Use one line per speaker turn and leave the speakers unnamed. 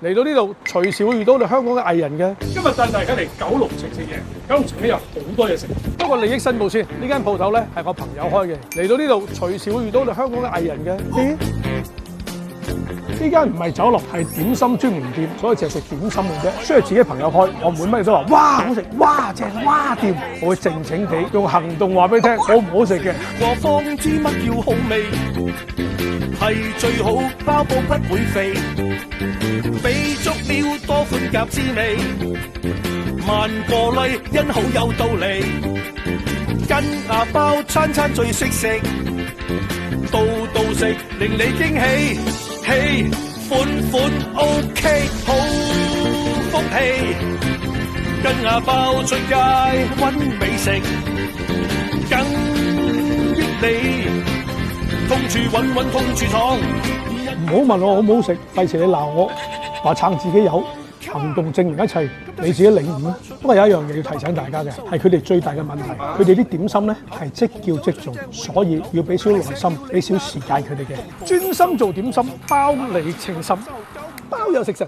嚟到呢度隨時會遇到我哋香港嘅藝人嘅。
今日帶大家嚟九龍城食嘢，九龍城咧有好多嘢食。
不過利益申報先，呢間鋪頭咧係我朋友開嘅。嚟到呢度隨時會遇到我哋香港嘅藝人嘅。呢間唔係酒樓，係點心專門店，所以淨係食點心嘅啫。雖然自己朋友開，我唔會乜嘢都話哇好食、哇正、哇掂，我會靜靜地用行動話俾你聽好唔好食嘅。
我方知乜叫好味，係最好包保不會肥，肥足了多款夾滋味，萬個禮因好有道理，跟牙包餐餐最識食，道道食令你驚喜，喜款款 OK 好福氣，跟牙包出街揾美食，更益你通處揾通處闖。
唔好問我好唔好食，費事你鬧我，話撐自己有行動證明一切，你自己領悟啦。不過有一樣嘢要提醒大家嘅，係佢哋最大嘅問題，佢哋啲點心咧係即叫即做，所以要俾少耐心，俾少時間佢哋嘅，專心做點心，包你稱心，包有食神。